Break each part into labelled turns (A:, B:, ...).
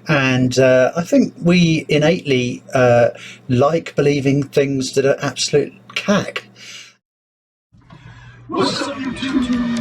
A: And I think we innately like believing things that are absolute cack.
B: What's up, YouTube?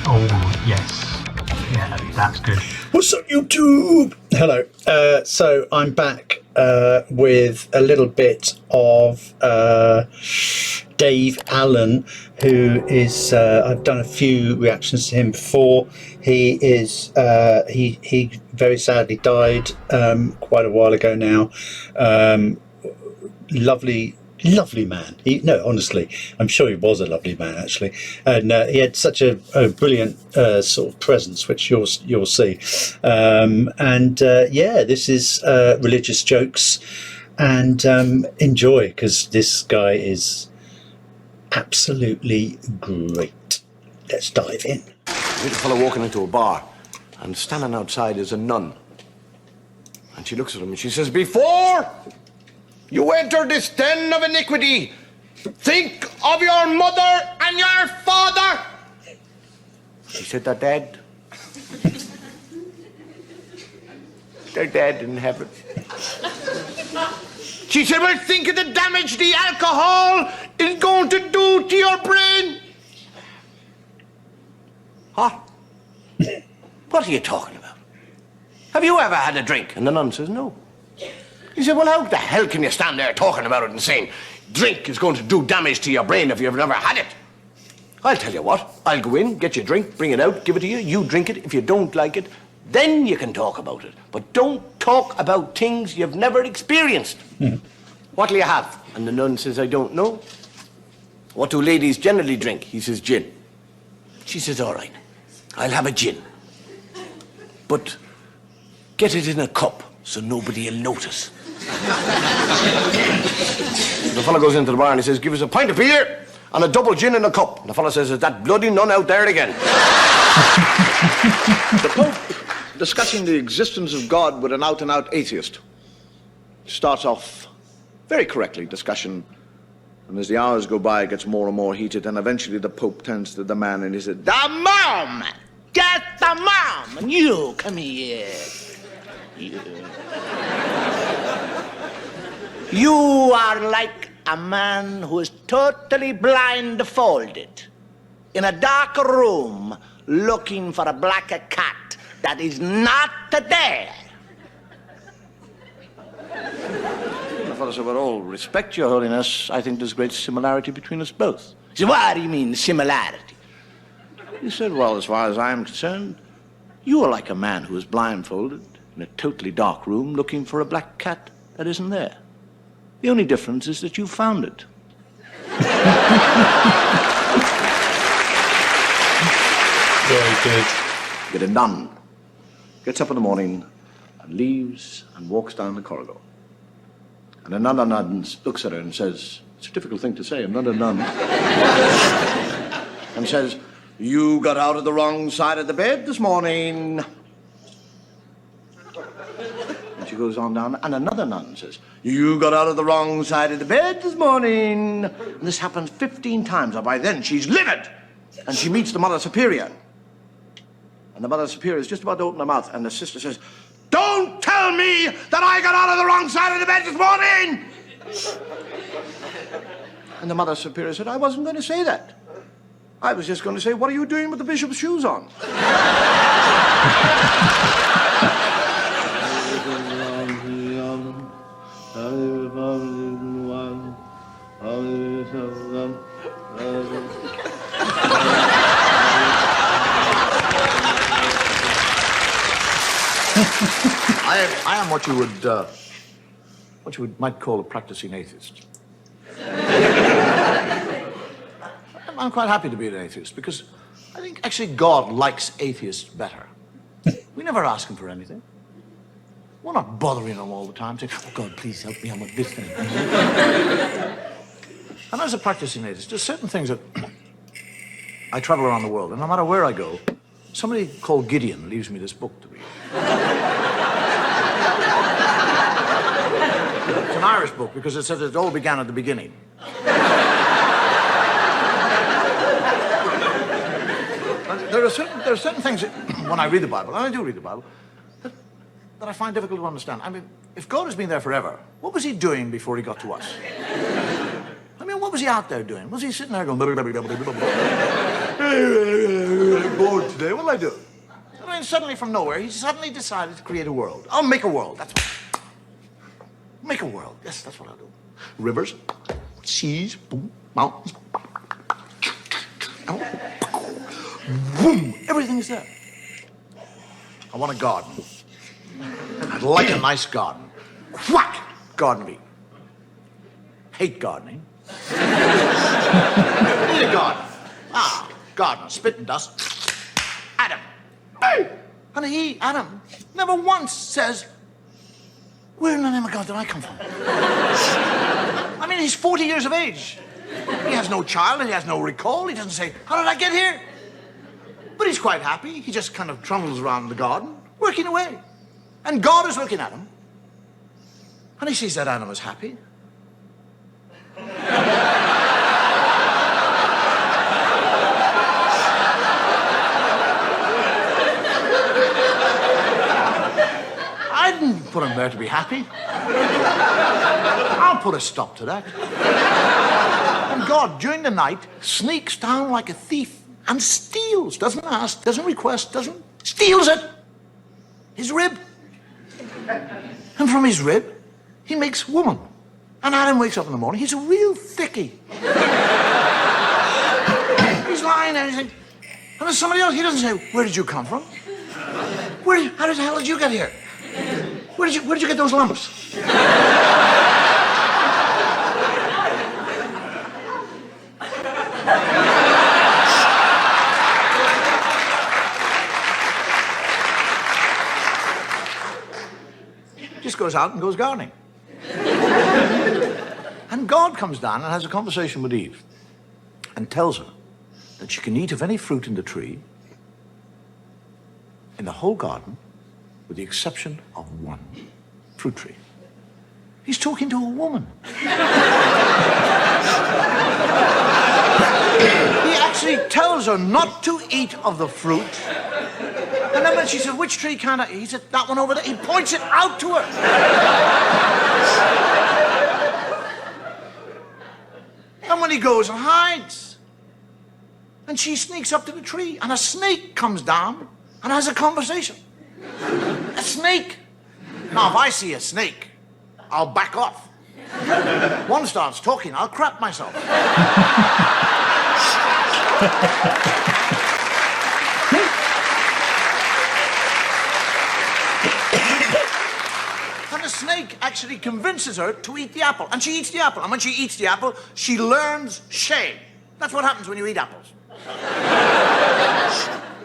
C: Oh, yes. Yeah, that's good.
A: What's up, YouTube? Hello. So I'm back with a little bit of Dave Allen, who is, I've done a few reactions to him before. He is, he very sadly died quite a while ago now. Lovely man. Honestly, I'm sure he was a lovely man, actually, and he had such a brilliant sort of presence, which you'll see. This is religious jokes, and enjoy, because this guy is absolutely great. Let's dive in.
D: There's a fellow walking into a bar, and standing outside is a nun, and she looks at him and she says, "Before you enter this den of iniquity, think of your mother and your father." He said, "They're dead." "They're dead in heaven." She said, "Well, think of the damage the alcohol is going to do to your brain." "Huh? What are you talking about? Have you ever had a drink?" And the nun says, "No." He said, "Well, how the hell can you stand there talking about it and saying drink is going to do damage to your brain if you've never had it?" "I'll tell you what, I'll go in, get your drink, bring it out, give it to you, you drink it. If you don't like it, then you can talk about it. But don't talk about things you've never experienced." "What'll you have?" And the nun says, "I don't know." "What do ladies generally drink?" He says, "Gin." She says, "All right, I'll have a gin. But get it in a cup so nobody will notice." The fellow goes into the bar and he says, "Give us a pint of beer and a double gin in a cup." And the fellow says, "Is that bloody nun out there again?" The Pope, discussing the existence of God with an out-and-out atheist, starts off very correctly discussion, and as the hours go by, it gets more and more heated, and eventually the Pope turns to the man and he said, "The mom! Get the mom! And you, come here. You are like a man who is totally blindfolded in a dark room looking for a black cat that is not there." The fellow said, "With all respect, Your Holiness, I think there's great similarity between us both." He said, "What do you mean, similarity?" He said, "Well, as far as I'm concerned, you are like a man who is blindfolded in a totally dark room looking for a black cat that isn't there. The only difference is that you found it."
A: Very good.
D: Get a nun gets up in the morning and leaves and walks down the corridor. And another nun looks at her and says, it's a difficult thing to say, another nun, and says, "You got out of the wrong side of the bed this morning." And she goes on down, and another nun says, "You got out of the wrong side of the bed this morning." And this happens 15 times, and by then she's livid. And she meets the Mother Superior. And the Mother Superior is just about to open her mouth, and the sister says, "Don't tell me that I got out of the wrong side of the bed this morning!" And the Mother Superior said, "I wasn't going to say that. I was just going to say, what are you doing with the bishop's shoes on?" I am what you might call a practicing atheist. I'm quite happy to be an atheist because I think actually God likes atheists better. We never ask him for anything. We're not bothering him all the time saying, "Oh God, please help me, I want this thing." And as a practicing atheist, there's certain things that I travel around the world, and no matter where I go, somebody called Gideon leaves me this book to read.
B: an Irish book because it says it all began at the beginning. There are certain things that, when I read the Bible, and I do read the Bible, that I find difficult to understand. I mean, if God has been there forever, what was he doing before he got to us? I mean, what was he out there doing? Was he sitting there going, bored today, what'll I do? I mean, suddenly from nowhere, he suddenly decided to create a world. I'll make a world, that's what. Make a world, yes, that's what I'll do. Rivers, seas, boom, mountains. Boom, everything's there. I want a garden. I'd like a nice garden. Whack! Garden bee. Hate gardening. Need a garden. Ah, garden, spit and dust. Adam. Hey! And Adam, never once says, where in the name of God did I come from? I mean, he's 40 years of age. He has no child, and he has no recall. He doesn't say, how did I get here? But he's quite happy. He just kind of trundles around the garden, working away. And God is looking at him. And he sees that Adam is happy. I didn't put him there to be happy. I'll put a stop to that. And God, during the night, sneaks down like a thief and steals, doesn't ask, doesn't request, steals it. His rib. And from his rib, he makes woman. And Adam wakes up in the morning, he's a real thickie. He's lying there, and and there's somebody else, he doesn't say, where did you come from? How the hell did you get here? Where did you get those lumps? Just goes out and goes gardening. And God comes down and has a conversation with Eve and tells her that she can eat of any fruit in the tree in the whole garden with the exception of one fruit tree. He's talking to a woman. He actually tells her not to eat of the fruit. And then when she said, which tree can't I eat? He said, that one over there. He points it out to her. And when he goes and hides, and she sneaks up to the tree, and a snake comes down and has a conversation. A snake. Now, if I see a snake, I'll back off. One starts talking, I'll crap myself. And the snake actually convinces her to eat the apple. And she eats the apple. And when she eats the apple, she learns shame. That's what happens when you eat apples.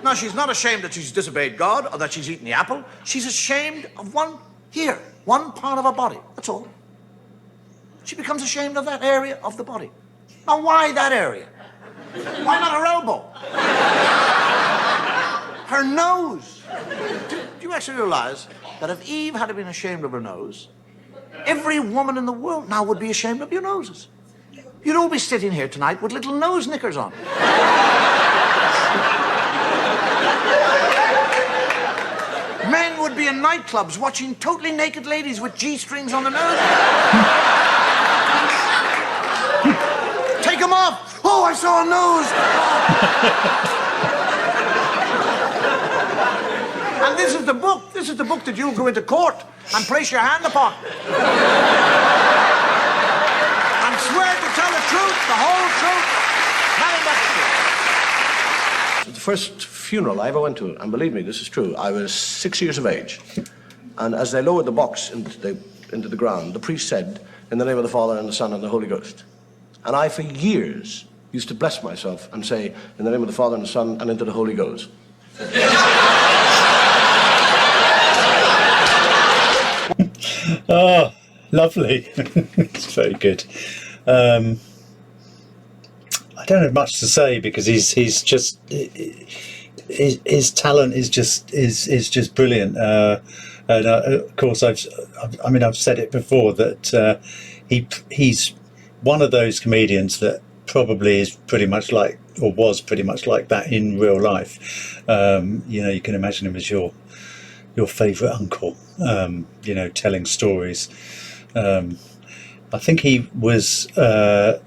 B: Now, she's not ashamed that she's disobeyed God or that she's eaten the apple. She's ashamed of one part of her body. That's all. She becomes ashamed of that area of the body. Now, why that area? Why not her elbow? Her nose. Do you actually realize that if Eve had been ashamed of her nose, every woman in the world now would be ashamed of your noses? You'd all be sitting here tonight with little nose knickers on. Men would be in nightclubs watching totally naked ladies with G-strings on the nose. Take them off. Oh, I saw a nose. And this is the book. This is the book that you'll go into court and place your hand upon. And swear to tell the truth, the whole truth, nothing but the truth.
D: The first funeral I ever went to, and believe me, this is true, I was 6 years of age. And as they lowered the box into the ground, the priest said, in the name of the Father and the Son and the Holy Ghost. And I, for years, used to bless myself and say, in the name of the Father and the Son and into the Holy Ghost.
A: Oh, lovely. It's very good. I don't have much to say because he's just his talent is just brilliant. And of course, I've said it before that he's one of those comedians that probably is pretty much like, or was pretty much like that in real life. You can imagine him as your favourite uncle, telling stories. I think he was a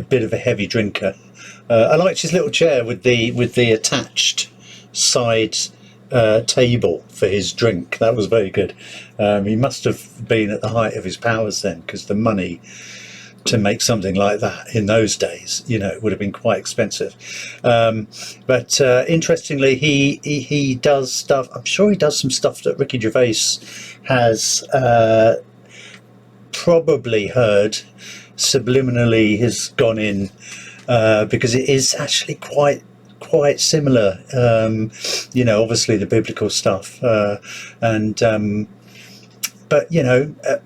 A: bit of a heavy drinker. I liked his little chair with the attached side table for his drink. That was very good. He must have been at the height of his powers then, because the money to make something like that in those days, it would have been quite expensive. But interestingly, he does stuff. I'm sure he does some stuff that Ricky Gervais has probably heard subliminally, has gone in, because it is actually quite similar. Obviously the biblical stuff, but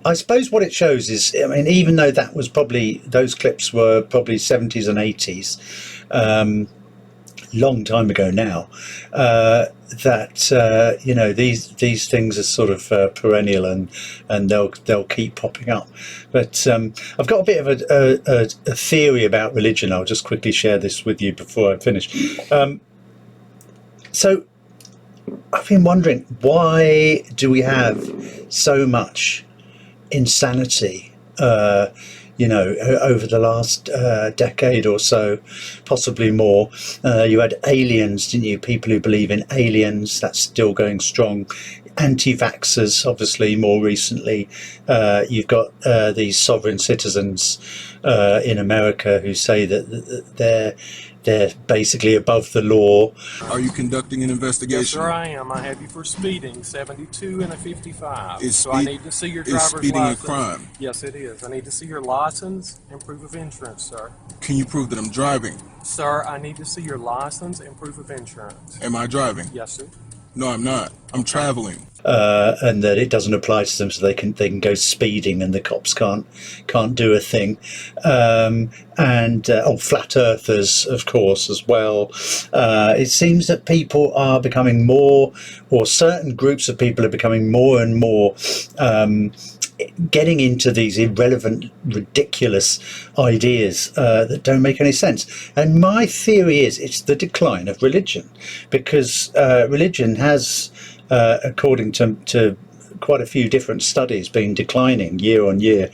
A: I suppose what it shows is, even though those clips were probably 70s and 80s, long time ago now, these things are sort of perennial, and they'll keep popping up. But I've got a bit of a theory about religion. I'll just quickly share this with you before I finish. So I've been wondering, why do we have so much insanity over the last decade or so, possibly more? You had aliens, didn't you? People who believe in aliens, that's still going strong. Anti-vaxxers, obviously, more recently. You've got these sovereign citizens in America who say that they're basically above the law.
E: Are you conducting an investigation?
F: Yes, sir, I am. I have you for speeding, 72 and a 55.
E: Is
F: so I need to see your driver's license.
E: Is speeding a crime?
F: Yes, it is. I need to see your license and proof of insurance, sir.
E: Can you prove that I'm driving?
F: Sir, I need to see your license and proof of insurance.
E: Am I driving?
F: Yes, sir.
E: No, I'm not. I'm traveling.
A: And that it doesn't apply to them, so they can go speeding, and the cops can't do a thing. Flat earthers, of course, as well. It seems that people are becoming more, or certain groups of people are becoming more and more getting into these irrelevant, ridiculous ideas that don't make any sense. And my theory is it's the decline of religion, because religion has, according to quite a few different studies, been declining year on year,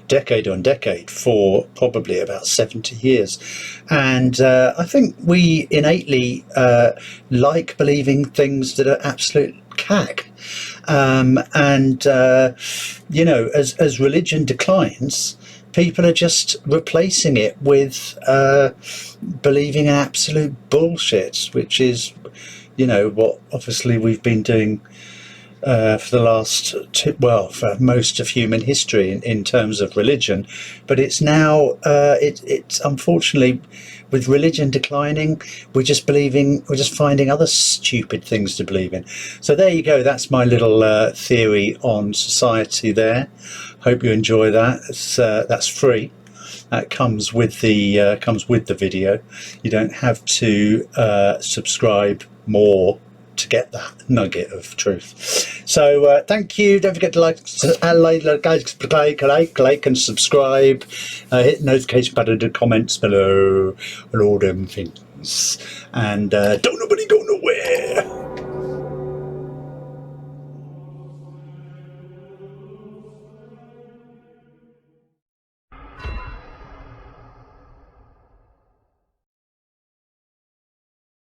A: decade on decade, for probably about 70 years. And I think we innately like believing things that are absolute cack. As religion declines, people are just replacing it with believing in absolute bullshit, which is, what obviously we've been doing for the last for most of human history in terms of religion. But it's now it's unfortunately, with religion declining, we're just finding other stupid things to believe in. So there you go. That's my little theory on society there. Hope you enjoy that. That's free. That comes with the video. You don't have to subscribe more to get that nugget of truth. So thank you. Don't forget to like and subscribe. Hit the notification button, do comments below, and all them things. And don't nobody go nowhere.